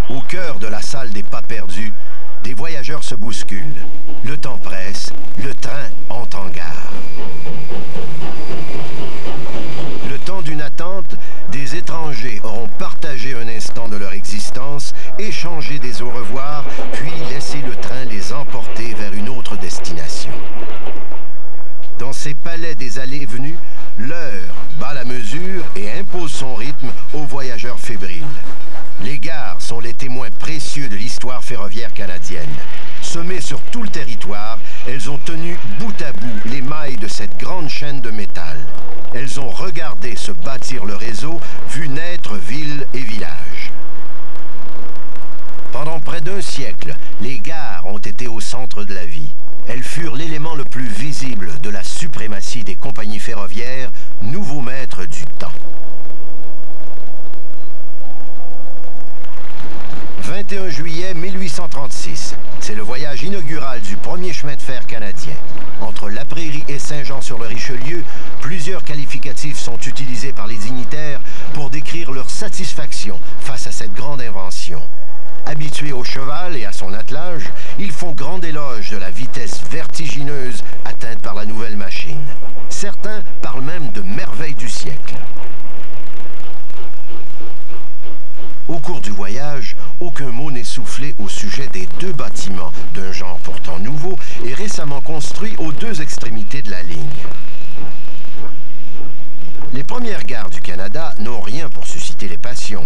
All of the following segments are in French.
Au cœur de la salle des pas perdus, des voyageurs se bousculent. Le temps presse, le train entre en gare. Le temps d'une attente, des étrangers auront partagé un instant de leur existence, échangé des au revoir, puis laissé le train les emporter vers une autre destination. Dans ces palais des allées et venues, l'heure bat la mesure et impose son rythme aux voyageurs fébriles. Les gares sont les témoins précieux de l'histoire ferroviaire canadienne. Semées sur tout le territoire, elles ont tenu bout à bout les mailles de cette grande chaîne de métal. Elles ont regardé se bâtir le réseau, vu naître villes et villages. Pendant près d'un siècle, les gares ont été au centre de la vie. Elles furent l'élément le plus visible de la suprématie des compagnies ferroviaires, nouveaux maîtres du temps. 21 juillet 1836, c'est le voyage inaugural du premier chemin de fer canadien. Entre La Prairie et Saint-Jean-sur-le-Richelieu, plusieurs qualificatifs sont utilisés par les dignitaires pour décrire leur satisfaction face à cette grande invention. Habitués au cheval et à son attelage, ils font grand éloge de la vitesse vertigineuse atteinte par la nouvelle machine. Certains parlent même de merveille du siècle. Au cours du voyage, aucun mot n'est soufflé au sujet des deux bâtiments, d'un genre pourtant nouveau et récemment construits aux deux extrémités de la ligne. Les premières gares du Canada n'ont rien pour susciter les passions.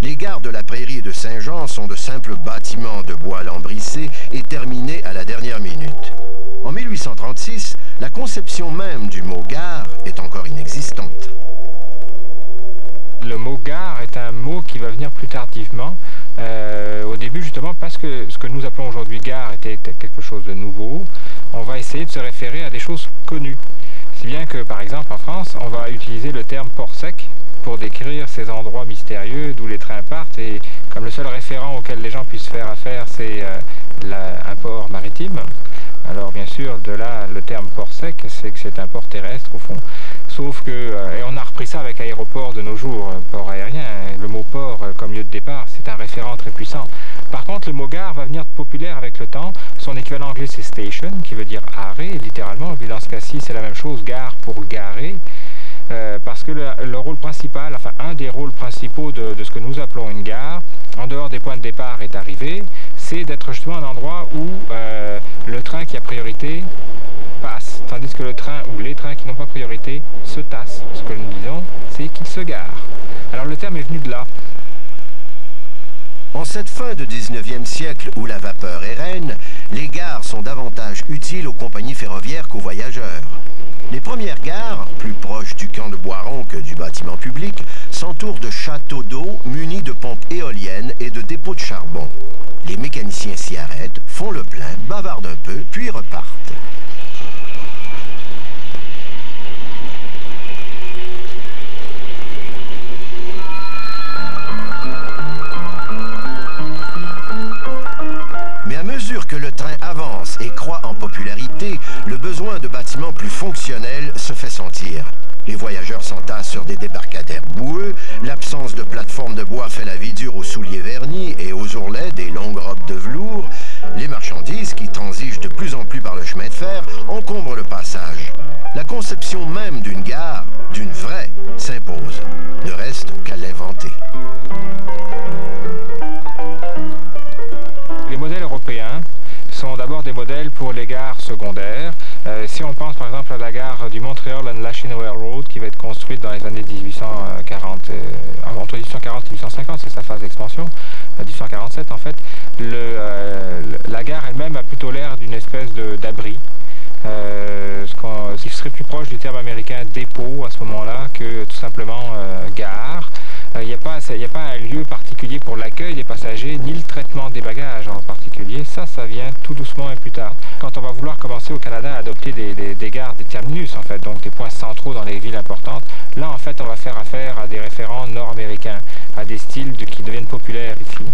Les gares de La Prairie et de Saint-Jean sont de simples bâtiments de bois lambrissés et terminés à la dernière minute. En 1836, la conception même du mot gare est encore inexistante. Le mot gare est un mot qui va venir plus tardivement. Au début, justement, parce que ce que nous appelons aujourd'hui gare était quelque chose de nouveau, on va essayer de se référer à des choses connues. Si bien que, par exemple, en France, on va utiliser le terme port sec pour décrire ces endroits mystérieux d'où les trains partent. Et comme le seul référent auquel les gens puissent faire affaire, c'est un port maritime. Alors, bien sûr, de là, le terme port sec, c'est que c'est un port terrestre, au fond. Sauf que, et on a repris ça avec aéroport de nos jours, port aérien, le mot port comme lieu de départ, c'est un référent très puissant. Par contre, le mot gare va venir populaire avec le temps. Son équivalent anglais, c'est station, qui veut dire arrêt, littéralement. Et puis dans ce cas-ci, c'est la même chose, gare pour garer. Parce que le rôle principal, enfin un des rôles principaux de ce que nous appelons une gare, en dehors des points de départ et d'arrivée, c'est d'être justement un endroit où le train qui a priorité passe, tandis que le train ou les trains qui n'ont pas priorité se tassent. Ce que nous disons, c'est qu'ils se garent. Alors le terme est venu de là. En cette fin de 19e siècle où la vapeur est reine, les gares sont davantage utiles aux compagnies ferroviaires qu'aux voyageurs. Les premières gares, plus proches du camp de Boiron que du bâtiment public, s'entourent de châteaux d'eau munis de pompes éoliennes et de dépôts de charbon. Les mécaniciens s'y arrêtent, font le plein, bavardent un peu, puis repartent. Mais à mesure que le train avance et croît en popularité, le besoin de bâtiments plus fonctionnels se fait sentir. Les voyageurs s'entassent sur des débarcadères boueux, l'absence de plateforme de bois fait la vie dure aux souliers vernis et aux ourlets des longues robes de velours. Les marchandises, qui transigent de plus en plus par le chemin de fer, encombrent le passage. La conception même d'une gare, d'une vraie, s'impose. Ne reste qu'à l'inventer. Les modèles européens sont d'abord des modèles pour les gares secondaires. Si on pense par exemple à la gare du Montreal and Lachine Railroad qui va être construite dans les années 1840, entre 1840 et 1850, c'est sa phase d'expansion, 1847 en fait, la gare elle-même a plutôt l'air d'une espèce d'abri. Ce qui serait plus proche du terme américain dépôt à ce moment-là que tout simplement gare. Il n'y a pas un lieu particulier pour l'accueil des passagers, ni le traitement des bagages en particulier. Ça vient tout doucement et plus tard. Quand on va vouloir commencer au Canada à adopter des gares, des terminus en fait, donc des points centraux dans les villes importantes, là en fait on va faire affaire à des référents nord-américains, à des styles qui deviennent populaires ici.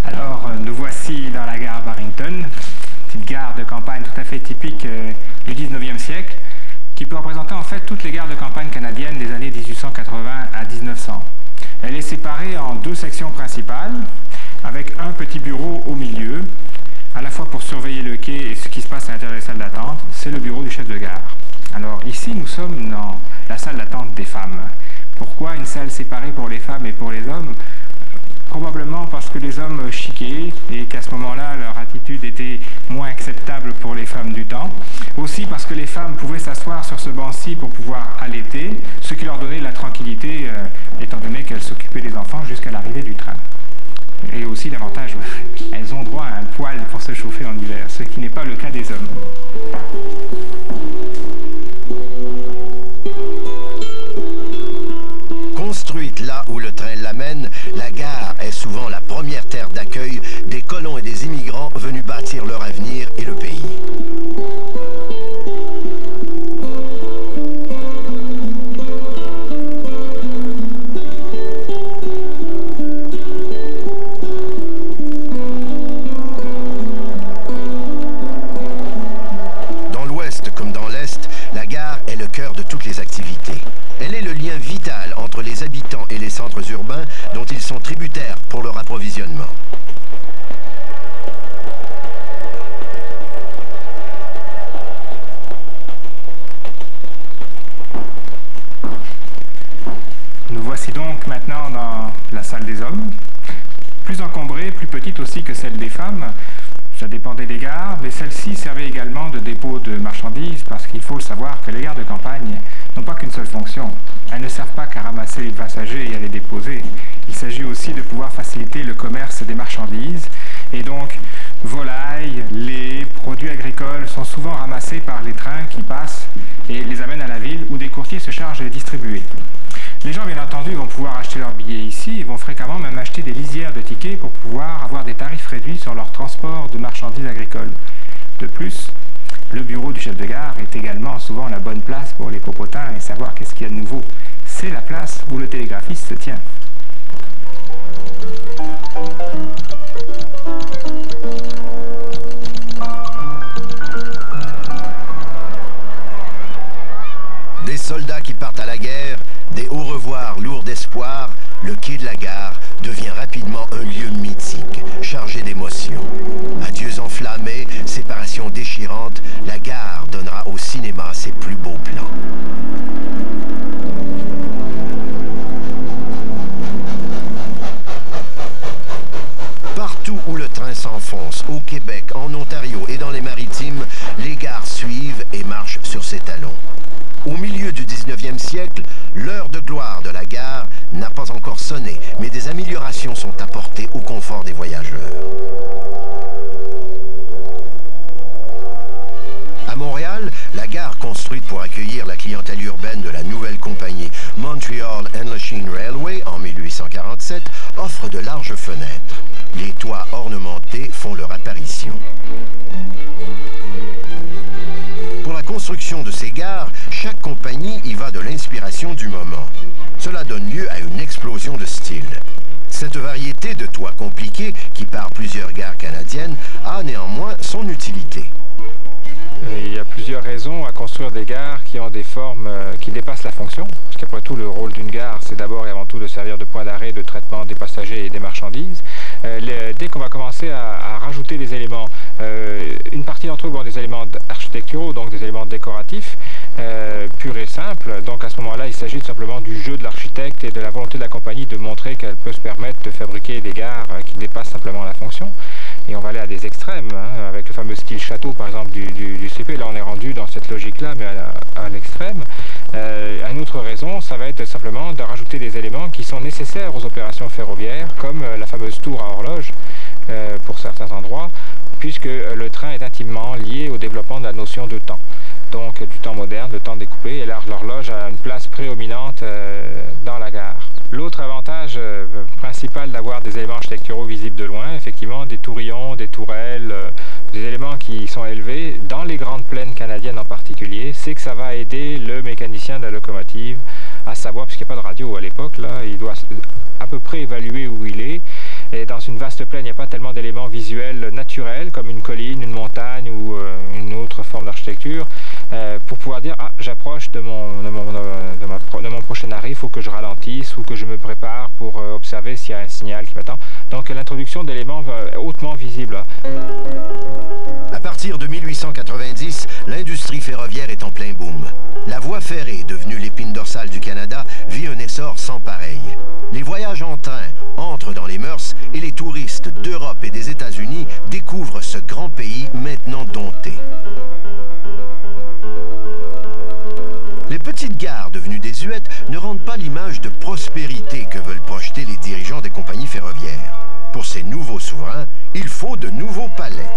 Alors nous voici dans la gare Barrington, petite gare de campagne tout à fait typique du 19e siècle, qui peut représenter en fait toutes les gares de campagne canadiennes des années 1880 à 1900. Elle est séparée en deux sections principales, avec un petit bureau au milieu, à la fois pour surveiller le quai et ce qui se passe à l'intérieur des salles d'attente. C'est le bureau du chef de gare. Alors ici, nous sommes dans la salle d'attente des femmes. Pourquoi une salle séparée pour les femmes et pour les hommes ? Probablement parce que les hommes chiquaient et qu'à ce moment-là, leur attitude était moins acceptable pour les femmes du temps. Aussi parce que les femmes pouvaient s'asseoir sur ce banc-ci pour pouvoir allaiter, ce qui leur donnait de la tranquillité, étant donné qu'elles s'occupaient des enfants jusqu'à l'arrivée du train. Et aussi l'avantage, elles ont droit à un poêle pour se chauffer en hiver, ce qui n'est pas le cas des hommes. Construite là où le train l'amène, la gare est souvent la première terre d'accueil des colons et des immigrants venus bâtir leur avenir et le pays. Dans l'ouest comme dans l'est, la gare est le cœur de toutes les activités. Elle est le lien vital entre les habitants et les centres urbains dont ils sont tributaires pour leur approvisionnement. Nous voici donc maintenant dans la salle des hommes, plus encombrée, plus petite aussi que celle des femmes. Ça dépendait des gares, mais celle-ci servait également de dépôt de marchandises, parce qu'il faut savoir que les gares de campagne n'ont pas qu'une seule fonction. Elles ne servent pas qu'à ramasser les passagers et à les déposer. Il s'agit aussi de pouvoir faciliter le commerce des marchandises. Et donc, volailles, lait, produits agricoles sont souvent ramassés par les trains qui passent et les amènent à la ville où des courtiers se chargent de les distribuer. Les gens, bien entendu, vont pouvoir acheter leurs billets ici et vont fréquemment même acheter des lisières de tickets pour pouvoir avoir des tarifs réduits sur leur transport de marchandises agricoles. De plus, le bureau du chef de gare est également souvent la bonne place pour les popotins et savoir qu'est-ce qu'il y a de nouveau. C'est la place où le télégraphiste se tient. Des soldats qui partent à la guerre, des au revoir lourds d'espoir, le quai de la gare devient rapidement un lieu mythique, chargé d'émotions. Adieux enflammés, séparation déchirante, la gare donnera au cinéma ses plus beaux plans. Partout où le train s'enfonce, au Québec, en Ontario et dans les Maritimes, les gares suivent et marchent sur ses talons. Au milieu du 19e siècle, l'heure de gloire de la gare n'a pas encore sonné, mais des améliorations sont apportées au confort des voyageurs. À Montréal, la gare construite pour accueillir la clientèle urbaine de la nouvelle compagnie Montreal and Lachine Railway en 1847 offre de larges fenêtres. Les toits ornementés font leur apparition. Pour la construction de ces gares, chaque compagnie y va de l'inspiration du moment. Cela donne lieu à une explosion de styles. Cette variété de toits compliqués, qui part plusieurs gares canadiennes, a néanmoins son utilité. Il y a plusieurs raisons à construire des gares qui ont des formes qui dépassent la fonction. Parce qu'après tout, le rôle d'une gare, c'est d'abord et avant tout de servir de point d'arrêt, de traitement des passagers et des marchandises. Dès qu'on va commencer à rajouter des éléments, une partie d'entre eux vont des éléments architecturaux, donc des éléments décoratifs, purs et simples. Donc à ce moment-là, il s'agit simplement du jeu de l'architecte et de la volonté de la compagnie de montrer qu'elle peut se permettre de fabriquer des gares qui dépassent simplement la fonction. Et on va aller à des extrêmes, hein, avec le fameux style château par exemple du CP. Là on est rendu dans cette logique-là, mais à l'extrême. Une autre raison, ça va être simplement de rajouter des éléments qui sont nécessaires aux opérations ferroviaires, comme la fameuse tour à horloge pour certains endroits, puisque le train est intimement lié au développement de la notion de temps. Donc du temps moderne, de temps découpé, et l'horloge a une place prédominante dans la gare. L'autre avantage principal d'avoir des éléments architecturaux visibles de loin, effectivement des tourillons, des tourelles, des éléments qui sont élevés, dans les grandes plaines canadiennes en particulier, c'est que ça va aider le mécanicien de la locomotive à savoir, puisqu'il n'y a pas de radio à l'époque, là, il doit à peu près évaluer où il est. Et dans une vaste plaine, il n'y a pas tellement d'éléments visuels naturels, comme une colline, une montagne ou une autre forme d'architecture, pour pouvoir dire « Ah, j'approche de mon prochain arrêt, il faut que je ralentisse ou que je me prépare pour observer s'il y a un signal qui m'attend. » Donc l'introduction d'éléments hautement visibles. À partir de 1890, l'industrie ferroviaire est en plein boom. La voie ferrée, devenue l'épine dorsale du Canada, vit un essor sans pareil. Les voyages en train entrent dans les mœurs et les touristes d'Europe et des États-Unis découvrent ce grand pays maintenant dompté. Les petites gares devenues désuètes ne rendent pas l'image de prospérité que veulent projeter les dirigeants des compagnies ferroviaires. Pour ces nouveaux souverains, il faut de nouveaux palais.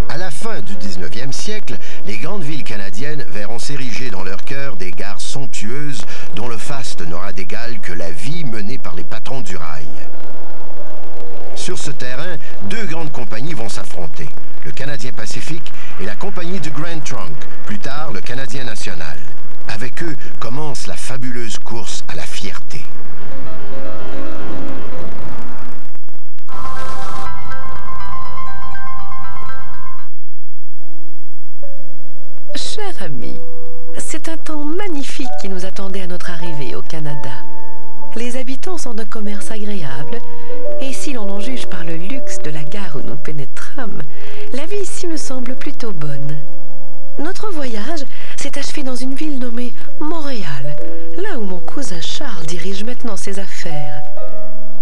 À la fin du 19e siècle, les grandes villes canadiennes verront s'ériger dans leur cœur des gares somptueuses dont le faste n'aura d'égal que la vie menée par les patrons du rail. Sur ce terrain, deux grandes compagnies vont s'affronter, le Canadien Pacifique et la compagnie du Grand Trunk, plus tard le Canadien National. Avec eux commence la fabuleuse course à la fierté. Cher ami, c'est un temps magnifique qui nous attendait à notre arrivée au Canada. Les habitants sont d'un commerce agréable, et si l'on en juge par le luxe de la gare où nous pénétrâmes, la vie ici me semble plutôt bonne. Notre voyage s'est achevé dans une ville nommée Montréal, là où mon cousin Charles dirige maintenant ses affaires.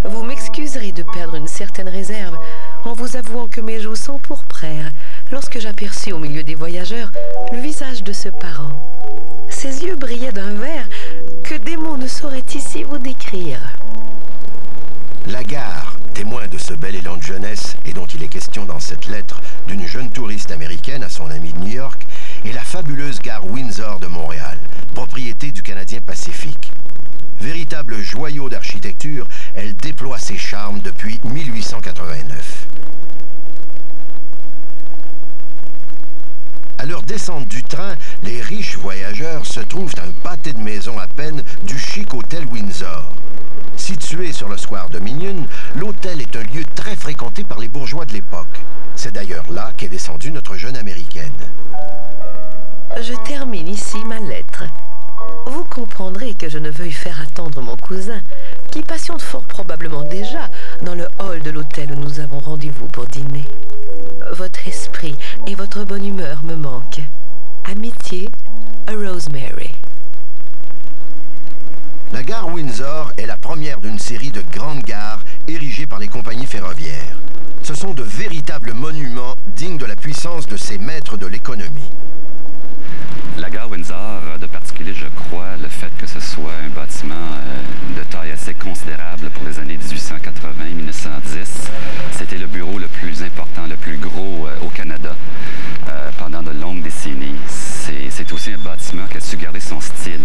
Vous m'excuserez de perdre une certaine réserve en vous avouant que mes joues s'empourprèrent lorsque j'aperçus au milieu des voyageurs le visage de ce parent. Ses yeux brillaient d'un vert que des mots ne sauraient ici vous décrire. La gare, témoin de ce bel élan de jeunesse et dont il est question dans cette lettre d'une jeune touriste américaine à son ami de New York, est la fabuleuse gare Windsor de Montréal, propriété du Canadien Pacifique. Véritable joyau d'architecture, elle déploie ses charmes depuis 1889. À leur descente du train, les riches voyageurs se trouvent à un pâté de maison à peine du chic hôtel Windsor. Situé sur le square Dominion, l'hôtel est un lieu très fréquenté par les bourgeois de l'époque. C'est d'ailleurs là qu'est descendue notre jeune américaine. Je termine ici ma lettre. Vous comprendrez que je ne veuille faire attendre mon cousin, qui patiente fort probablement déjà dans le hall de l'hôtel où nous avons rendez-vous pour dîner. Votre esprit et votre bonne humeur me manquent. Amitié, Rosemary. La gare Windsor est la première d'une série de grandes gares érigées par les compagnies ferroviaires. Ce sont de véritables monuments dignes de la puissance de ces maîtres de l'économie. La gare Windsor a de particulier, je crois, le fait que ce soit un bâtiment de taille assez considérable pour les années 1880-1910. C'était le bureau le plus important, le plus gros au Canada pendant de longues décennies. C'est aussi un bâtiment qui a su garder son style.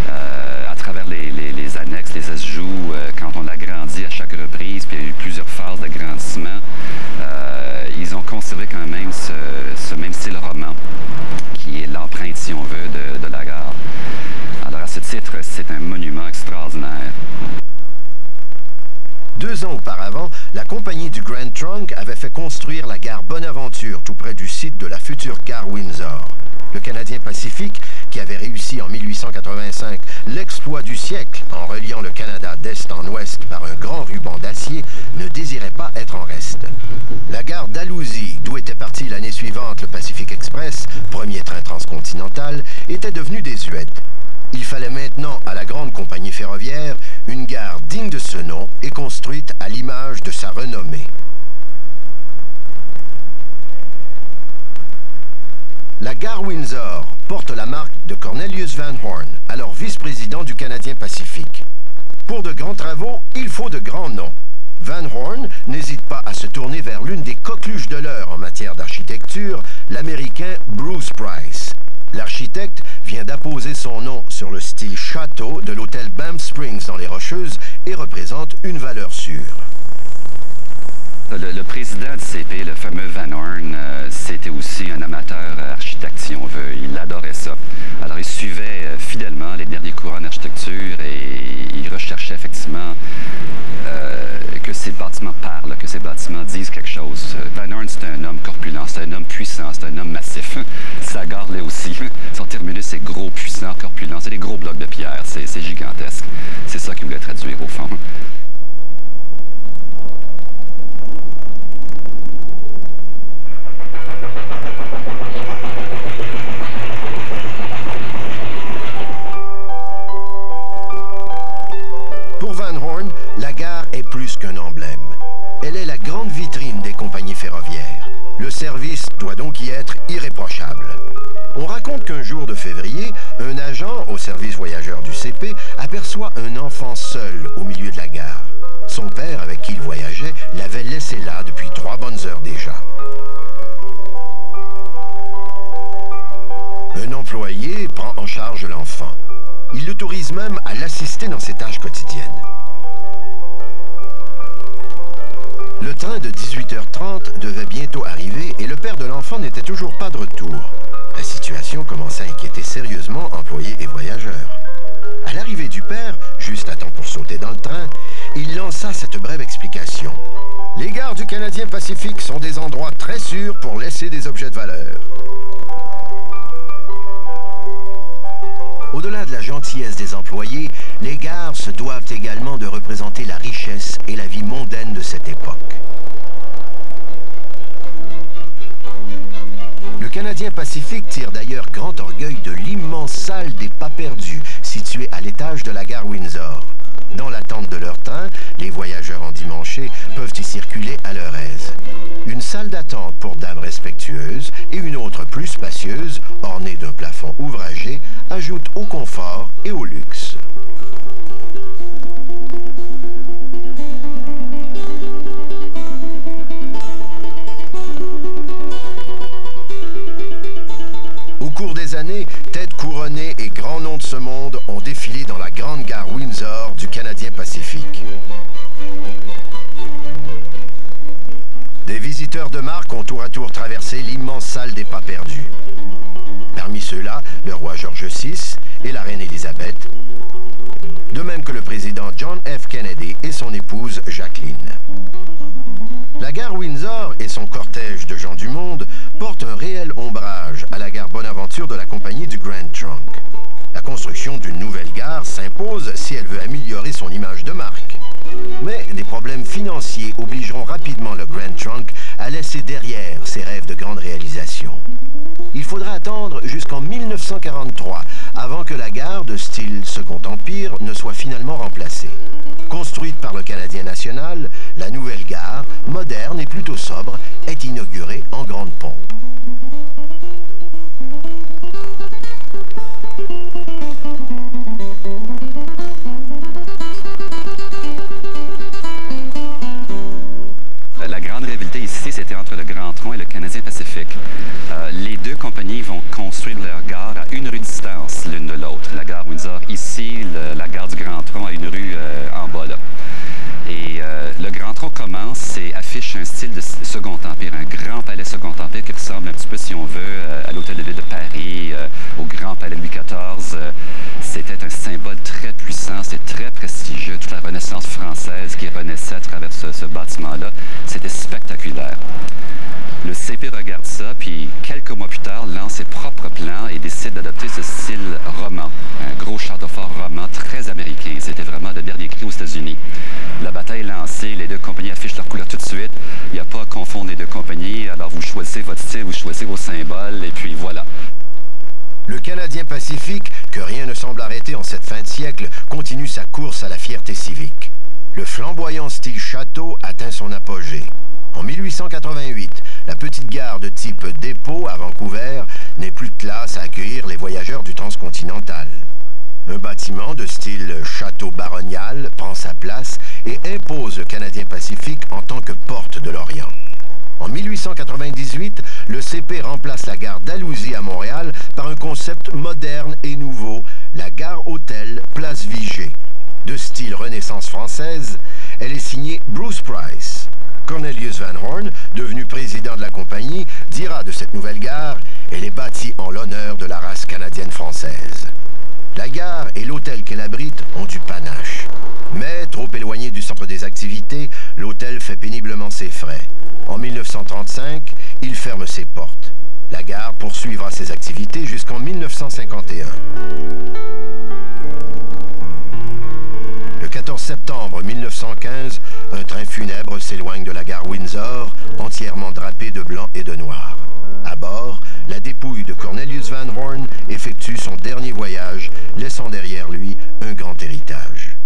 À travers les annexes, les ajouts, quand on l'agrandit à chaque reprise, puis il y a eu plusieurs phases d'agrandissement, ils ont conservé quand même ce même style roman, qui est l'empreinte, si on veut, de la gare. Alors à ce titre, c'est un monument extraordinaire. 2 ans auparavant, la compagnie du Grand Trunk avait fait construire la gare Bonaventure, tout près du site de la future gare Windsor. Le Canadien Pacifique, qui avait réussi en 1885 l'exploit du siècle en reliant le Canada d'est en ouest par un grand ruban d'acier, ne désirait pas être en reste. La gare d'Alousie, d'où était parti l'année suivante le Pacific Express, premier train transcontinental, était devenue désuète. Il fallait maintenant à la grande compagnie ferroviaire une gare digne de ce nom et construite à l'image de sa renommée. La gare Windsor porte la marque de Cornelius Van Horn, alors vice-président du Canadien Pacifique. Pour de grands travaux, il faut de grands noms. Van Horn n'hésite pas à se tourner vers l'une des coqueluches de l'heure en matière d'architecture, l'Américain Bruce Price. L'architecte vient d'apposer son nom sur le style château de l'hôtel Banff Springs dans les Rocheuses et représente une valeur sûre. Le président du CP, le fameux Van Horn, c'était aussi un amateur architecte, si on veut. Il adorait ça. Alors, il suivait fidèlement les derniers courants d'architecture et il recherchait effectivement que ces bâtiments parlent, que ces bâtiments disent quelque chose. Van Horn, c'est un homme corpulent, c'est un homme puissant, c'est un homme massif. Sa gare, là aussi, son terminus, c'est gros, puissant, corpulent. C'est des gros blocs de pierre, c'est gigantesque. C'est ça qu'il voulait traduire, au fond. Pour Van Horn, la gare est plus qu'un emblème. Elle est la grande vitrine des compagnies ferroviaires. Le service doit donc y être irréprochable. On raconte qu'un jour de février, un agent au service voyageurs du CP aperçoit un enfant seul au milieu de la gare. Son père, avec qui il voyageait, l'avait laissé là depuis 3 bonnes heures déjà. Un employé prend en charge l'enfant. Il l'autorise même à l'assister dans ses tâches quotidiennes. Le train de 18h30 devait bientôt arriver et le père de l'enfant n'était toujours pas de retour. La situation commençait à inquiéter sérieusement employés et voyageurs. À l'arrivée du père, juste à temps pour sauter dans le train, il lança cette brève explication. Les gares du Canadien Pacifique sont des endroits très sûrs pour laisser des objets de valeur. Au-delà de la gentillesse des employés, les gares se doivent également de représenter la richesse et la vie mondaine de cette époque. Le Canadien Pacifique tire d'ailleurs grand orgueil de l'immense salle des pas perdus, située à l'étage de la gare Windsor. Dans l'attente de leur train, les voyageurs endimanchés peuvent y circuler à leur aise. Une salle d'attente pour dames respectueuses et une autre plus spacieuse, ornée d'un plafond ouvragé, ajoute au confort et au luxe. Au cours des années, têtes couronnées et grands noms de ce monde ont défilé dans la grande gare Windsor du Canadien Pacifique. Des visiteurs de marque ont tour à tour traversé l'immense salle des pas perdus. Parmi ceux-là, le roi George VI et la reine Élisabeth, de même que le président John F. Kennedy et son épouse Jacqueline. La gare Windsor et son cortège de gens du monde portent un réel ombrage à la gare Bonaventure de la compagnie du Grand Trunk. La construction d'une nouvelle gare s'impose si elle veut améliorer son image de marque. Mais des problèmes financiers obligeront rapidement le Grand Trunk à laisser derrière ses rêves de grande réalisation. Il faudra attendre jusqu'en 1943 avant que la gare de style Second Empire ne soit finalement remplacée. Construite par le Canadien national, la nouvelle gare, moderne et plutôt sobre, est inaugurée en grande pompe. La grande rivalité ici, c'était entre le Grand Tronc et le Canadien Pacifique. Les deux compagnies vont construire leur gare à une rue de distance l'une de l'autre. La gare Windsor ici, la gare du Grand Tronc à une rue en bas là. Et le Grand Tronc commence et affiche un style de Second Empire, un grand palais Second Empire qui ressemble un petit peu, si on veut, à l'Hôtel de Ville de Paris, au grand palais Louis XIV. C'était un symbole très puissant, c'était très prestigieux, toute la Renaissance française qui renaissait à travers ce bâtiment-là. C'était spectaculaire. Le CP regarde ça, puis quelques mois plus tard, lance ses propres plans et décide d'adopter ce style roman. Un gros château fort roman très américain. C'était vraiment le dernier cri aux États-Unis. La bataille est lancée, les deux compagnies affichent leur couleur tout de suite. Il n'y a pas à confondre les deux compagnies, alors vous choisissez votre style, vous choisissez vos symboles, et puis voilà. Le Canadien Pacifique, que rien ne semble arrêter en cette fin de siècle, continue sa course à la fierté civique. Le flamboyant style château atteint son apogée. En 1888, la petite gare de type dépôt à Vancouver n'est plus de classe à accueillir les voyageurs du transcontinental. Un bâtiment de style château baronial prend sa place et impose le Canadien Pacifique en tant que porte de l'Orient. En 1898, le CP remplace la gare d'Alousie à Montréal par un concept moderne et nouveau, la gare-hôtel Place Vigée. De style Renaissance française, elle est signée Bruce Price. Cornelius Van Horn, devenu président de la compagnie, dira de cette nouvelle gare « Elle est bâtie en l'honneur de la race canadienne-française ». La gare et l'hôtel qu'elle abrite ont du panache. Mais, trop éloigné du centre des activités, l'hôtel fait péniblement ses frais. En 1935, il ferme ses portes. La gare poursuivra ses activités jusqu'en 1951. Le 14 septembre 1915, un train funèbre s'éloigne de la gare Windsor, entièrement drapé de blanc et de noir. À bord, la dépouille de Cornelius Van Horn effectue son dernier voyage, laissant derrière lui un grand héritage.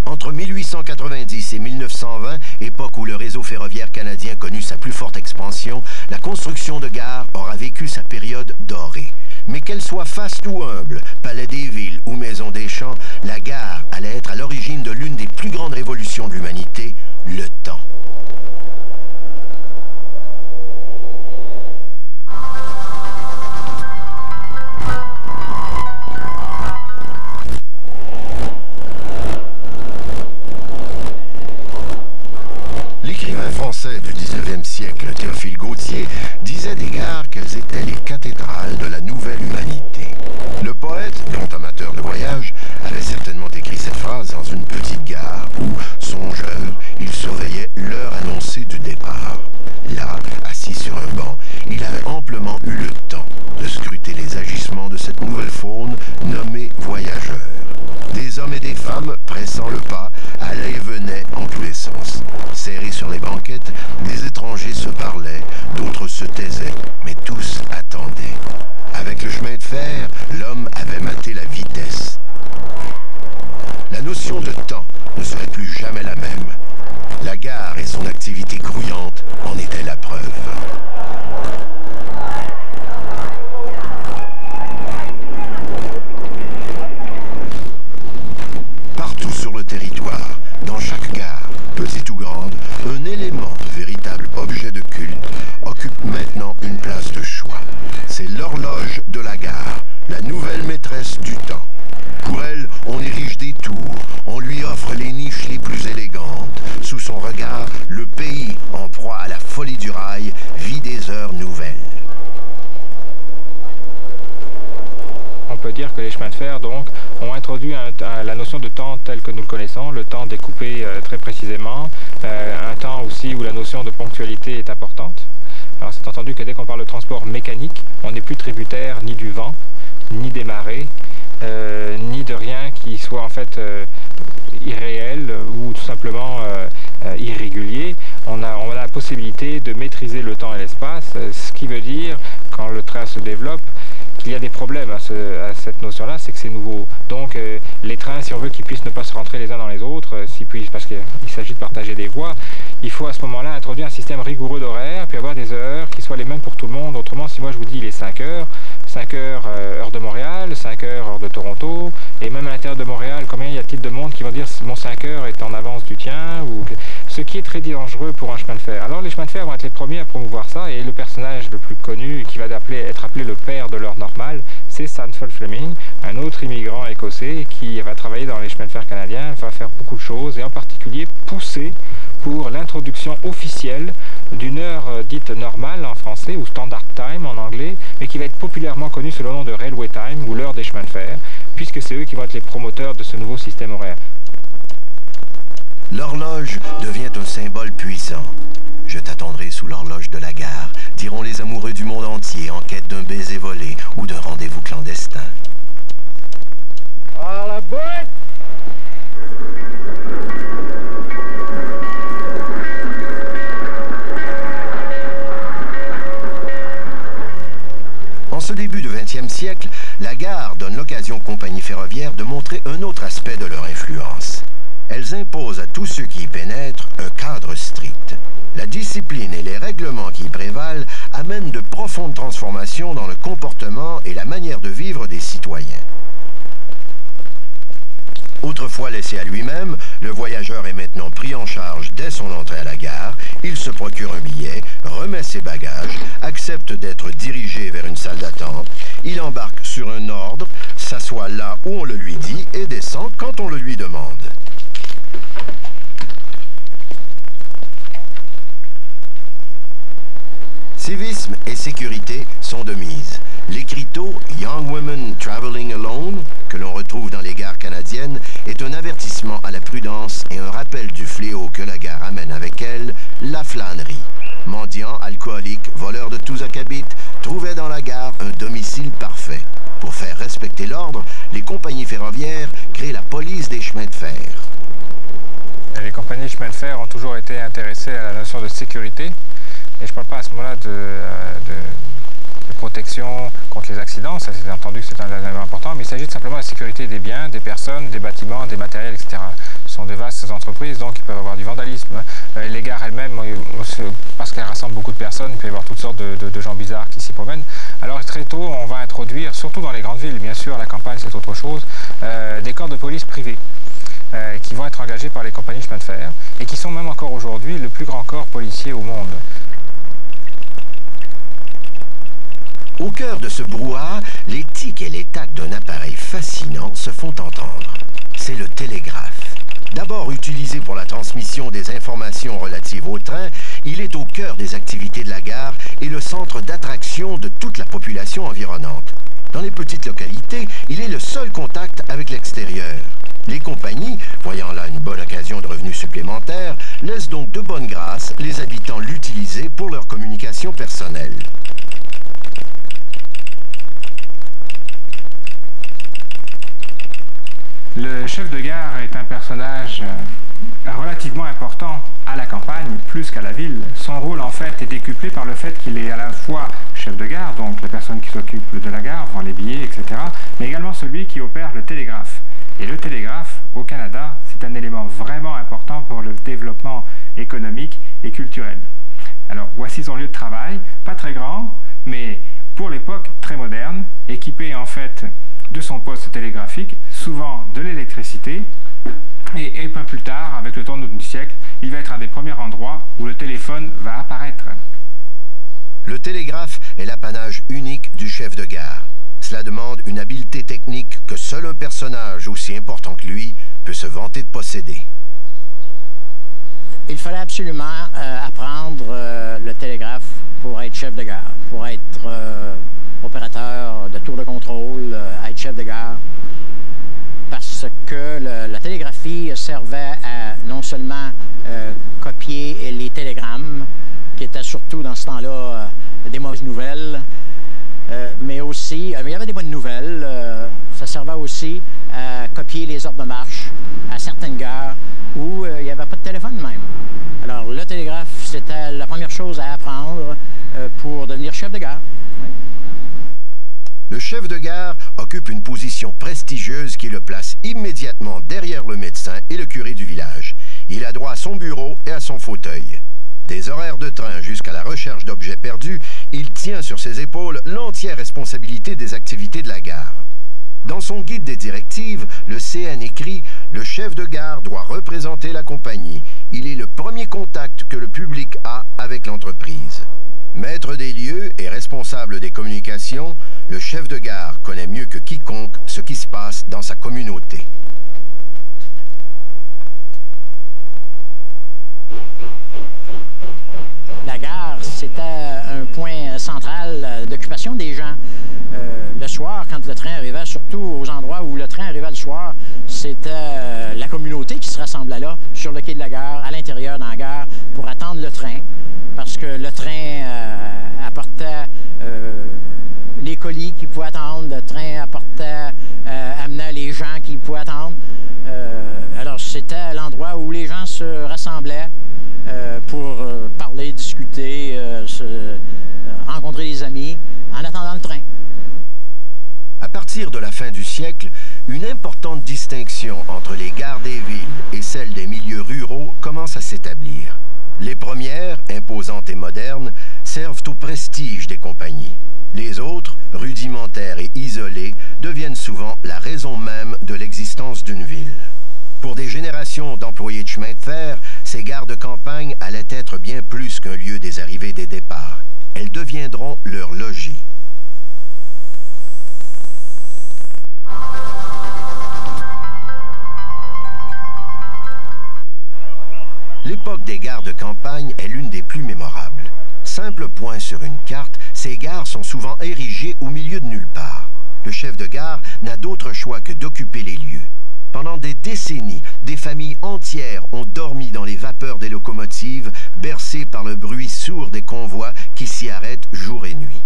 Entre 1890 et 1920, époque où le réseau ferroviaire canadien connut sa plus forte expansion, la construction de gares aura vécu sa période dorée. Mais qu'elle soit faste ou humble, palais des villes ou maison des champs, la gare allait être à l'origine de l'une des plus grandes révolutions de l'humanité, le temps. L'écrivain français du 19e siècle, Théophile Gautier, disait des gares qu'elles étaient les cathédrales de la nouvelle humanité. Le poète, grand amateur de voyage, avait certainement écrit cette phrase dans une petite gare où, songeur, il surveillait l'heure annoncée du départ. Là, assis sur un banc, il avait amplement eu le temps de scruter les agissements de cette nouvelle faune nommée voyageur. Des hommes et des femmes, pressant le pas, allaient et venaient en tous les sens. Serrés sur les banquettes, des étrangers se parlaient, d'autres se taisaient, mais tous attendaient. Avec le chemin de fer, l'homme avait maté la vitesse. La notion de temps ne serait plus jamais la même. La gare et son activité grouillante en étaient la preuve. Partout sur le territoire, dans chaque gare, petite ou grande, un élément de véritable objet de culte occupe maintenant une place de choix. C'est l'horloge de la gare, la nouvelle maîtresse du temps. Pour elle, on érige des tours, on lui offre les niches les plus élégantes. Sous son regard, le pays, en proie à la folie du rail, vit des heures nouvelles. On peut dire que les chemins de fer donc ont introduit la notion de temps tel que nous le connaissons, le temps découpé très précisément, un temps aussi où la notion de ponctualité est importante. Alors c'est entendu que dès qu'on parle de transport mécanique, on n'est plus tributaire ni du vent, ni des marées, ni de rien qui soit en fait irréel ou tout simplement irrégulier. On a la possibilité de maîtriser le temps et l'espace, ce qui veut dire, quand le train se développe, qu'il y a des problèmes à cette notion-là, c'est que c'est nouveau. Donc les trains, si on veut qu'ils puissent ne pas se rentrer les uns dans les autres, parce qu'il s'agit de partager des voies, il faut à ce moment-là introduire un système rigoureux d'horaire, puis avoir des heures qui soient les mêmes pour tout le monde. Autrement, si moi je vous dis il est 5 heures, 5 heures heure de Montréal, 5 heures heure de Toronto, et même à l'intérieur de Montréal, combien y a-t-il de monde qui vont dire mon 5 heures est en avance du tien, ou ce qui est très dangereux pour un chemin de fer. Alors les chemins de fer vont être les premiers à promouvoir ça, et le personnage le plus connu qui va être appelé le père de l'heure normale, c'est Sandford Fleming, un autre immigrant écossais qui va travailler dans les chemins de fer canadiens, va faire beaucoup de choses, et en particulier pousser pour l'introduction officielle d'une heure dite normale en français, ou standard time en anglais, mais qui va être populairement connue sous le nom de railway time, ou l'heure des chemins de fer, puisque c'est eux qui vont être les promoteurs de ce nouveau système horaire. L'horloge devient un symbole puissant. Je t'attendrai sous l'horloge de la gare, diront les amoureux du monde entier en quête d'un baiser volé ou d'un rendez-vous clandestin. À la boîte! En ce début du XXe siècle, la gare donne l'occasion aux compagnies ferroviaires de montrer un autre aspect de leur influence. Elles imposent à tous ceux qui y pénètrent un cadre strict. La discipline et les règlements qui y prévalent amènent de profondes transformations dans le comportement et la manière de vivre des citoyens. Autrefois laissé à lui-même, le voyageur est maintenant pris en charge dès son entrée à la gare. Il se procure un billet, remet ses bagages, accepte d'être dirigé vers une salle d'attente. Il embarque sur un ordre, s'assoit là où on le lui dit et descend quand on le lui demande. Civisme et sécurité sont de mise. L'écriteau « Young Women Traveling Alone » que l'on retrouve dans les gares canadiennes est un avertissement à la prudence et un rappel du fléau que la gare amène avec elle, la flânerie. Mendiants, alcooliques, voleurs de tous acabits trouvaient dans la gare un domicile parfait. Pour faire respecter l'ordre, les compagnies ferroviaires créent la police des chemins de fer. Les compagnies de chemins de fer ont toujours été intéressées à la notion de sécurité. Et je ne parle pas à ce moment-là de protection contre les accidents, ça c'est entendu que c'est un élément important, mais il s'agit simplement de la sécurité des biens, des personnes, des bâtiments, des matériels, etc. Ce sont de vastes entreprises, donc ils peuvent avoir du vandalisme. Les gares elles-mêmes, parce qu'elles rassemblent beaucoup de personnes, il peut y avoir toutes sortes de gens bizarres qui s'y promènent. Alors très tôt, on va introduire, surtout dans les grandes villes, bien sûr, la campagne c'est autre chose, des corps de police privés. Qui vont être engagés par les compagnies de chemin de fer et qui sont même encore aujourd'hui le plus grand corps policier au monde. Au cœur de ce brouhaha, les tics et les tacs d'un appareil fascinant se font entendre. C'est le télégraphe. D'abord utilisé pour la transmission des informations relatives au train, il est au cœur des activités de la gare et le centre d'attraction de toute la population environnante. Dans les petites localités, il est le seul contact avec l'extérieur. Les compagnies, voyant là une bonne occasion de revenus supplémentaires, laissent donc de bonne grâce les habitants l'utiliser pour leur communication personnelle. Le chef de gare est un personnage relativement important à la campagne, plus qu'à la ville. Son rôle, en fait, est décuplé par le fait qu'il est à la fois chef de gare, donc la personne qui s'occupe de la gare, vend les billets, etc., mais également celui qui opère le télégraphe. Et le télégraphe, au Canada, c'est un élément vraiment important pour le développement économique et culturel. Alors, voici son lieu de travail, pas très grand, mais pour l'époque très moderne, équipé en fait de son poste télégraphique, souvent de l'électricité, et un peu plus tard, avec le tournant du siècle, il va être un des premiers endroits où le téléphone va apparaître. Le télégraphe est l'apanage unique du chef de gare. Cela demande une habileté technique que seul un personnage aussi important que lui peut se vanter de posséder. Il fallait absolument apprendre le télégraphe pour être chef de gare, pour être opérateur de tour de contrôle, être chef de gare, parce que la télégraphie servait à non seulement copier les télégrammes, qui étaient surtout dans ce temps-là des mauvaises nouvelles, mais aussi, il y avait des bonnes nouvelles, ça servait aussi à copier les ordres de marche à certaines gares où il n'y avait pas de téléphone même. Alors le télégraphe, c'était la première chose à apprendre pour devenir chef de gare. Oui. Le chef de gare occupe une position prestigieuse qui le place immédiatement derrière le médecin et le curé du village. Il a droit à son bureau et à son fauteuil. Des horaires de train jusqu'à la recherche d'objets perdus, il tient sur ses épaules l'entière responsabilité des activités de la gare. Dans son guide des directives, le CN écrit « Le chef de gare doit représenter la compagnie. Il est le premier contact que le public a avec l'entreprise. » Maître des lieux et responsable des communications, le chef de gare connaît mieux que quiconque ce qui se passe dans sa communauté. La gare, c'était un point central d'occupation des gens. Le soir, quand le train arrivait, surtout aux endroits où le train arrivait le soir, c'était la communauté qui se rassemblait là, sur le quai de la gare, à l'intérieur dans la gare, pour attendre le train. Parce que le train apportait les colis qu'ils pouvaient attendre, le train apportait, amenait les gens qu'ils pouvaient attendre. Alors c'était l'endroit où les gens se rassemblaient pour parler, discuter, rencontrer des amis, en attendant le train. partir de la fin du siècle, une importante distinction entre les gares des villes et celles des milieux ruraux commence à s'établir. Les premières, imposantes et modernes, servent au prestige des compagnies. Les autres, rudimentaires et isolées, deviennent souvent la raison même de l'existence d'une ville. Pour des générations d'employés de chemin de fer, ces gares de campagne allaient être bien plus qu'un lieu des arrivées et des départs. Elles deviendront leur logis. L'époque des gares de campagne est l'une des plus mémorables. Simple point sur une carte, ces gares sont souvent érigées au milieu de nulle part. Le chef de gare n'a d'autre choix que d'occuper les lieux. Pendant des décennies, des familles entières ont dormi dans les vapeurs des locomotives, bercées par le bruit sourd des convois qui s'y arrêtent jour et nuit.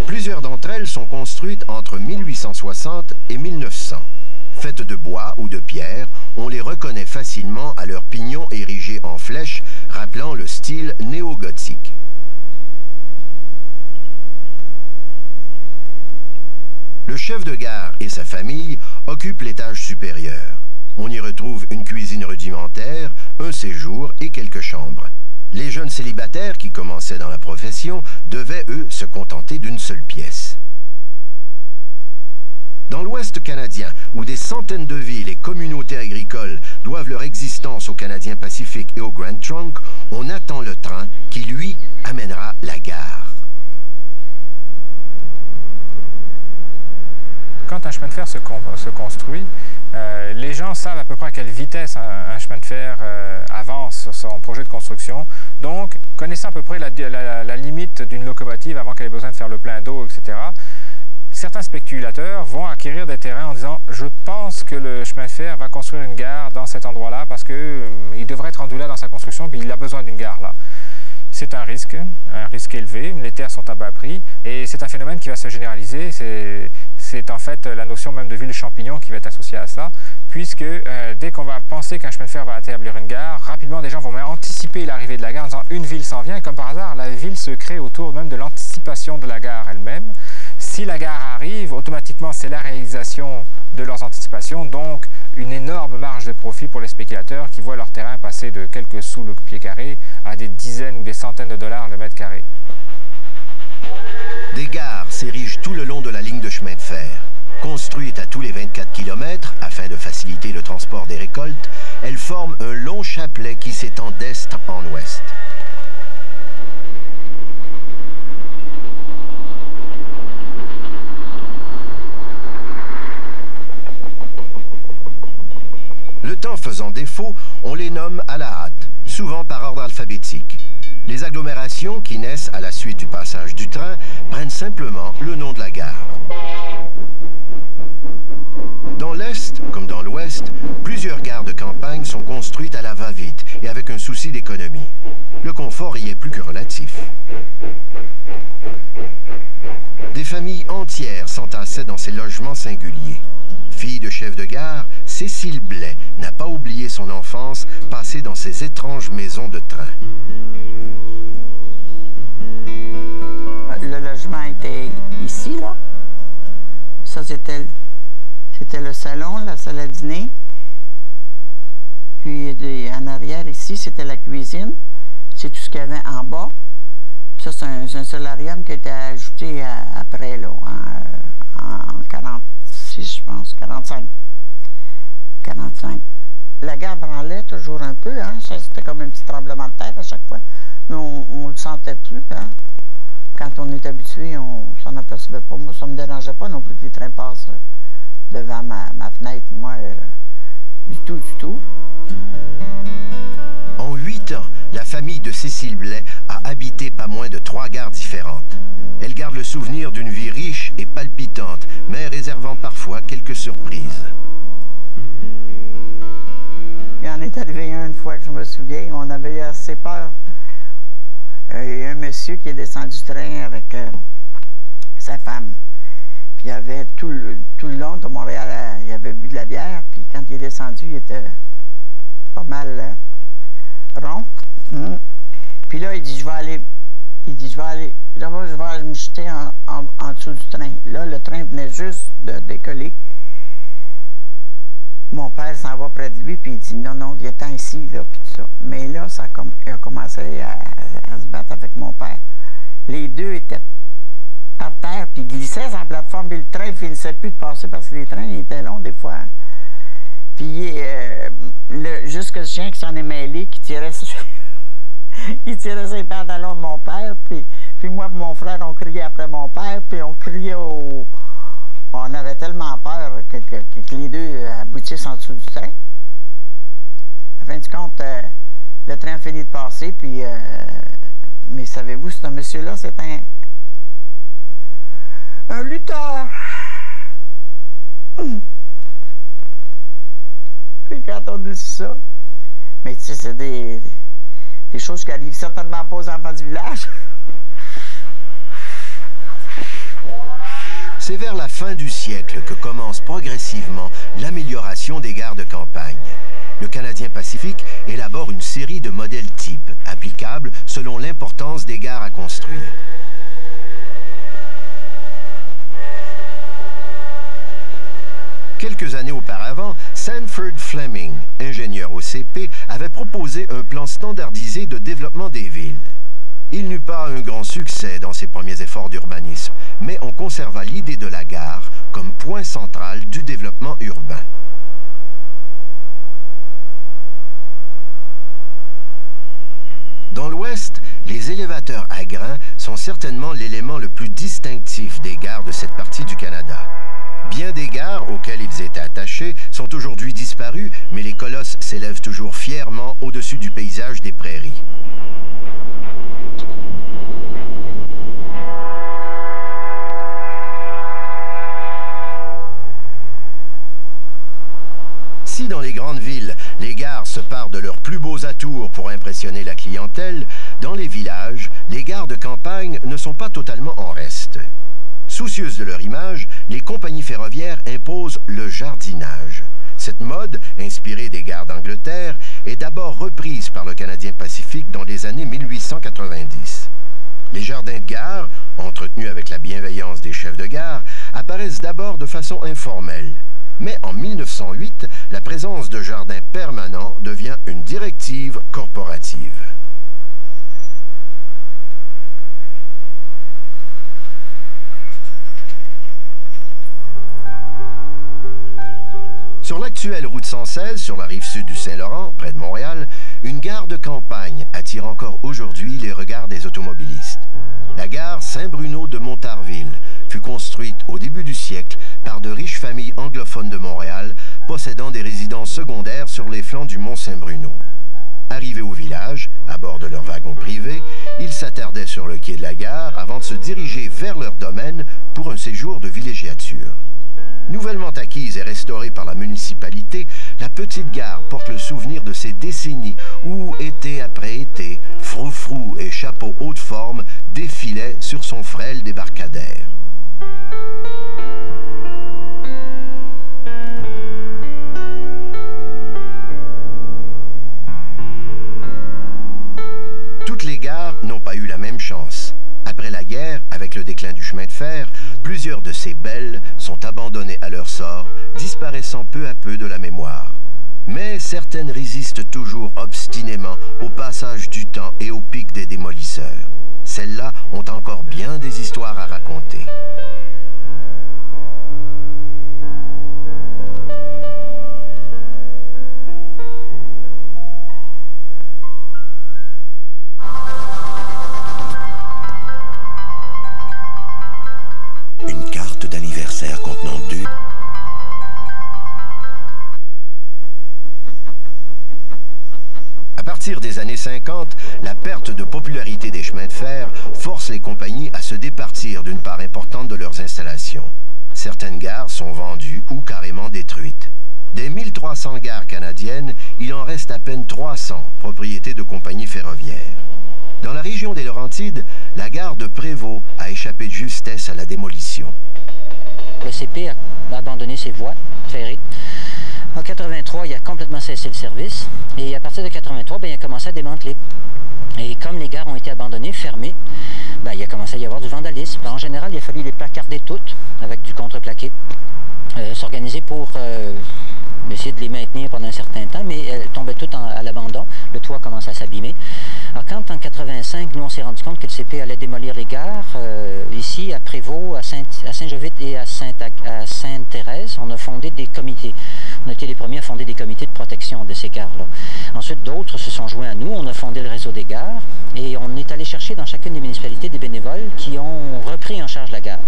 Plusieurs d'entre elles sont construites entre 1860 et 1900. Faites de bois ou de pierre, on les reconnaît facilement à leurs pignons érigés en flèche, rappelant le style néo-gothique. Le chef de gare et sa famille occupent l'étage supérieur. On y retrouve une cuisine rudimentaire, un séjour et quelques chambres. Les jeunes célibataires qui commençaient dans la profession devaient, eux, se contenter d'une seule pièce. Dans l'Ouest canadien, où des centaines de villes et communautés agricoles doivent leur existence au Canadien Pacifique et au Grand Trunk, on attend le train qui, lui, amènera la gare. Quand un chemin de fer se construit, les gens savent à peu près à quelle vitesse un chemin de fer avance sur son projet de construction. Donc, connaissant à peu près la limite d'une locomotive avant qu'elle ait besoin de faire le plein d'eau, etc., certains spéculateurs vont acquérir des terrains en disant « Je pense que le chemin de fer va construire une gare dans cet endroit-là parce qu'il devrait être rendu là dans sa construction, puis il a besoin d'une gare là. » C'est un risque élevé, les terres sont à bas prix, et c'est un phénomène qui va se généraliser. C'est en fait la notion même de ville champignon qui va être associée à ça, puisque dès qu'on va penser qu'un chemin de fer va établir une gare, rapidement des gens vont même anticiper l'arrivée de la gare en disant une ville s'en vient, et comme par hasard, la ville se crée autour même de l'anticipation de la gare elle-même. Si la gare arrive, automatiquement c'est la réalisation de leurs anticipations, donc une énorme marge de profit pour les spéculateurs qui voient leur terrain passer de quelques sous le pied carré à des dizaines ou des centaines de dollars le mètre carré. Des gares s'érigent tout le long de la ligne de chemin de fer. Construites à tous les 24 km afin de faciliter le transport des récoltes, elles forment un long chapelet qui s'étend d'est en ouest. Le temps faisant défaut, on les nomme à la hâte, souvent par ordre alphabétique. Les agglomérations qui naissent à la suite du passage du train prennent simplement le nom de la gare. Dans l'Est, comme dans l'Ouest, plusieurs gares de campagne sont construites à la va-vite et avec un souci d'économie. Le confort y est plus que relatif. Des familles entières s'entassaient dans ces logements singuliers. Fille de chef de gare, Cécile Blais n'a pas oublié son enfance passée dans ces étranges maisons de train. Le logement était ici, là. Ça, c'était le salon, la salle à dîner. Puis en arrière, ici, c'était la cuisine. C'est tout ce qu'il y avait en bas. Puis ça, c'est un solarium qui a été ajouté après, là, en 46, je pense, 45. La gare branlait toujours un peu, hein. C'était comme un petit tremblement de terre à chaque fois. Mais on le sentait plus, hein. Quand on est habitué, on s'en apercevait pas. Moi, ça me dérangeait pas non plus que les trains passent devant ma fenêtre, moi, du tout. En 8 ans, la famille de Cécile Blais a habité pas moins de 3 gares différentes. Elle garde le souvenir d'une vie riche et palpitante, mais réservant parfois quelques surprises. Il en est arrivé une fois que je me souviens, on avait eu assez peur. Il y a un monsieur qui est descendu du train avec sa femme. Puis il avait tout le long de Montréal, il avait bu de la bière. Puis quand il est descendu, il était pas mal rond. Puis là, il dit, je vais aller, d'abord, je vais aller me jeter en dessous du train. Là, le train venait juste de décoller. Mon père s'en va près de lui, puis il dit, non, non, viens-t'en ici, là, puis tout ça. Mais là, il a commencé à se battre avec mon père. Les deux étaient par terre, puis ils glissaient sur la plateforme, puis le train ne finissait plus de passer parce que les trains étaient longs des fois. Hein. Puis jusqu'à ce chien qui s'en est mêlé, qui tirait ses pantalons de mon père, puis moi et mon frère, on criait après mon père, puis on criait au... On avait tellement peur que les deux aboutissent en dessous du train. À fin du compte, le train a fini de passer, puis... mais savez-vous, ce monsieur-là, c'est un lutteur. Et quand on dit ça, mais tu sais, c'est des choses qui arrivent certainement pas aux enfants du village. C'est vers la fin du siècle que commence progressivement l'amélioration des gares de campagne. Le Canadien Pacifique élabore une série de modèles types, applicables selon l'importance des gares à construire. Quelques années auparavant, Sanford Fleming, ingénieur au CP, avait proposé un plan standardisé de développement des villes. Il n'eut pas un grand succès dans ses premiers efforts d'urbanisme, mais on conserva l'idée de la gare comme point central du développement urbain. Dans l'Ouest, les élévateurs à grains sont certainement l'élément le plus distinctif des gares de cette partie du Canada. Bien des gares auxquelles ils étaient attachés sont aujourd'hui disparus, mais les colosses s'élèvent toujours fièrement au-dessus du paysage des prairies. Si dans les grandes villes, les gares se parent de leurs plus beaux atours pour impressionner la clientèle, dans les villages, les gares de campagne ne sont pas totalement en reste. Soucieuses de leur image, les compagnies ferroviaires imposent le jardinage. Cette mode, inspirée des gares d'Angleterre, est d'abord reprise par le Canadien Pacifique dans les années 1890. Les jardins de gare, entretenus avec la bienveillance des chefs de gare, apparaissent d'abord de façon informelle. Mais en 1908, la présence de jardins permanents devient une directive corporative. Sur l'actuelle route 116, sur la rive sud du Saint-Laurent, près de Montréal, une gare de campagne attire encore aujourd'hui les regards des automobilistes. La gare Saint-Bruno de Montarville fut construite au début du siècle par de riches familles anglophones de Montréal, possédant des résidences secondaires sur les flancs du mont Saint-Bruno. Arrivés au village, à bord de leur wagon privé, ils s'attardaient sur le quai de la gare avant de se diriger vers leur domaine pour un séjour de villégiature. Nouvellement acquise et restaurée par la municipalité, la petite gare porte le souvenir de ces décennies où, été après été, froufrou et chapeau haute forme défilaient sur son frêle débarcadère. Toutes les gares n'ont pas eu la même chance. Après la guerre, avec le déclin du chemin de fer, plusieurs de ces belles sont abandonnées à leur sort, disparaissant peu à peu de la mémoire. Mais certaines résistent toujours obstinément au passage du temps et au pic des démolisseurs. Celles-là ont encore bien des histoires à raconter. Une carte d'anniversaire contenant 2... À partir des années 50, la perte de popularité des chemins de fer force les compagnies à se départir d'une part importante de leurs installations. Certaines gares sont vendues ou carrément détruites. Des 1300 gares canadiennes, il en reste à peine 300, propriétés de compagnies ferroviaires. Dans la région des Laurentides, la gare de Prévost a échappé de justesse à la démolition. Le CP a abandonné ses voies ferrées. En 83, il a complètement cessé le service. Et à partir de 83, il a commencé à démanteler. Et comme les gares ont été abandonnées, fermées, il a commencé à y avoir du vandalisme. En général, il a fallu les placarder toutes avec du contreplaqué. S'organiser pour essayer de les maintenir pendant un certain temps, mais elles tombaient toutes à l'abandon. Le toit commençait à s'abîmer. Alors quand en 85, nous on s'est rendu compte que le CP allait démolir les gares, ici à Prévost, à Saint-Jovite et à Sainte-Thérèse, on a fondé des comités. On a été les premiers à fonder des comités de protection de ces gares-là. Ensuite, d'autres se sont joints à nous, on a fondé le réseau des gares et on est allé chercher dans chacune des municipalités des bénévoles qui ont repris en charge la gare.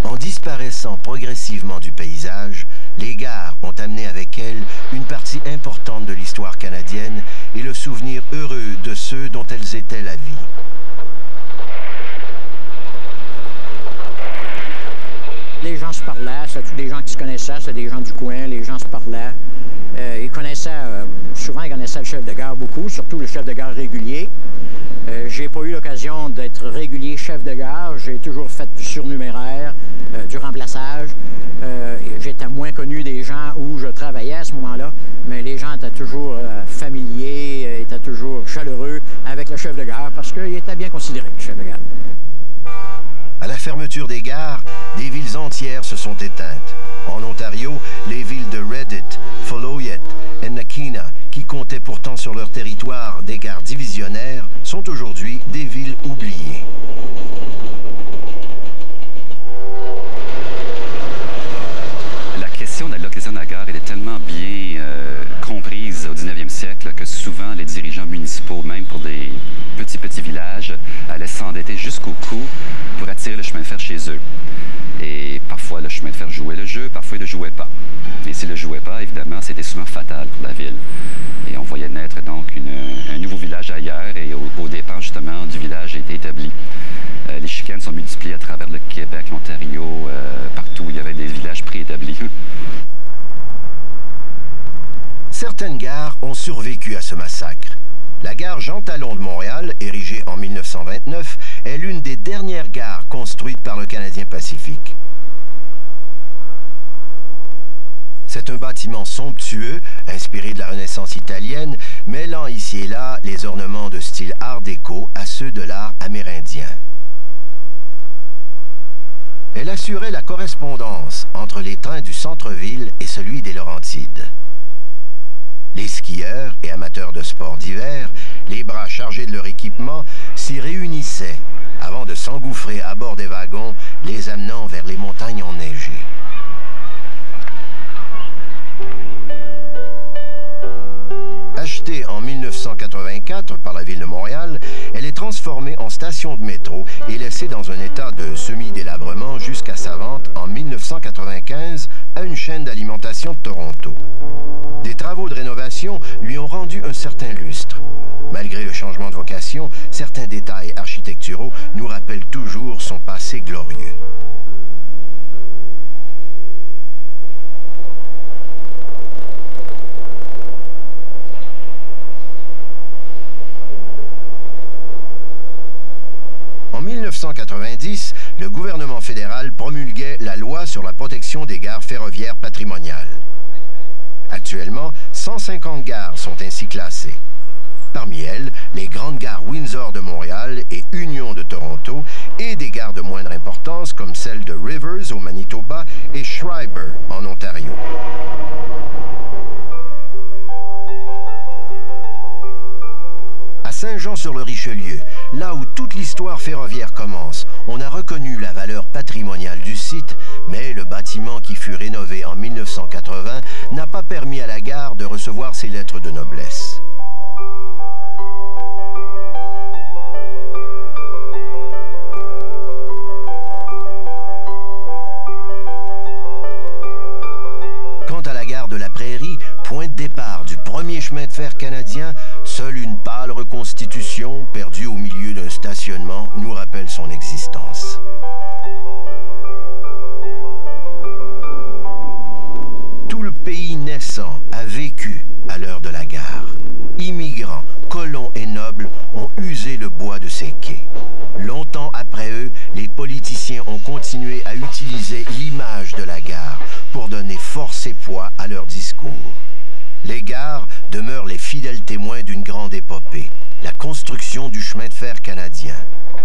En disparaissant progressivement du paysage, les gares ont amené avec elles une partie importante de l'histoire canadienne et le souvenir heureux de ceux dont elles étaient la vie. Les gens se parlaient, c'est tous des gens qui se connaissaient, c'est des gens du coin, les gens se parlaient. Ils connaissaient, souvent ils connaissaient le chef de gare beaucoup, surtout le chef de gare régulier. J'ai pas eu l'occasion d'être régulier chef de gare, j'ai toujours fait du surnuméraire, du remplaçage. J'étais moins connu des gens où je travaillais à ce moment-là, mais les gens étaient toujours familiers, étaient toujours chaleureux avec le chef de gare parce qu'il était bien considéré, le chef de gare. À la fermeture des gares, des villes entières se sont éteintes. En Ontario, les villes de Reddit, Followett et Nakina, qui comptaient pourtant sur leur territoire des gares divisionnaires, sont aujourd'hui des villes oubliées. La question de la localisation de la gare était tellement bien comprise au 19e siècle que souvent les dirigeants municipaux, même pour des petits villages, allaient s'endetter jusqu'au cou pour attirer le chemin de fer chez eux. Et parfois, le chemin de fer jouait le jeu, parfois il ne le jouait pas. Et s'il ne le jouait pas, évidemment, c'était souvent fatal pour la ville. Et on voyait naître donc un nouveau village ailleurs et au dépens justement du village établi. Les chicanes sont multipliées à travers le Québec, l'Ontario, partout où il y avait des villages préétablis. Certaines gares ont survécu à ce massacre. La gare Jean Talon de Montréal, érigée en 1929, est l'une des dernières gares construites par le Canadien Pacifique. C'est un bâtiment somptueux, inspiré de la Renaissance italienne, mêlant ici et là les ornements de style art déco à ceux de l'art amérindien. Elle assurait la correspondance entre les trains du centre-ville et celui des Laurentides. Les skieurs et amateurs de sports d'hiver, les bras chargés de leur équipement, s'y réunissaient avant de s'engouffrer à bord des wagons, les amenant vers les montagnes enneigées. Achetée en 1984 par la ville de Montréal, elle est transformée en station de métro et laissée dans un état de semi-délabrement jusqu'à sa vente en 1995 à une chaîne d'alimentation de Toronto. Des travaux de rénovation lui ont rendu un certain lustre. Malgré le changement de vocation, certains détails architecturaux nous rappellent toujours son passé glorieux. En 1990, le gouvernement fédéral promulguait la loi sur la protection des gares ferroviaires patrimoniales. Actuellement, 150 gares sont ainsi classées. Parmi elles, les grandes gares Windsor de Montréal et Union de Toronto et des gares de moindre importance comme celles de Rivers au Manitoba et Schreiber en Ontario. À Saint-Jean-sur-le-Richelieu, là où toute l'histoire ferroviaire commence, on a reconnu la valeur patrimoniale du site, mais le bâtiment qui fut rénové en 1980 n'a pas permis à la gare de recevoir ses lettres de noblesse. Quant à la gare de la Prairie, point de départ du premier chemin de fer canadien, seule une pâle reconstitution, perdue au milieu d'un stationnement, nous rappelle son existence. Tout le pays naissant a vécu à l'heure de la gare. Immigrants, colons et nobles ont usé le bois de ces quais. Longtemps après eux, les politiciens ont continué à utiliser l'image de la gare pour donner force et poids à leurs discours. Les gares demeurent les fidèles témoins d'une grande épopée, la construction du chemin de fer canadien.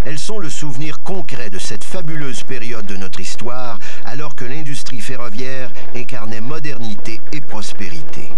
Elles sont le souvenir concret de cette fabuleuse période de notre histoire, alors que l'industrie ferroviaire incarnait modernité et prospérité.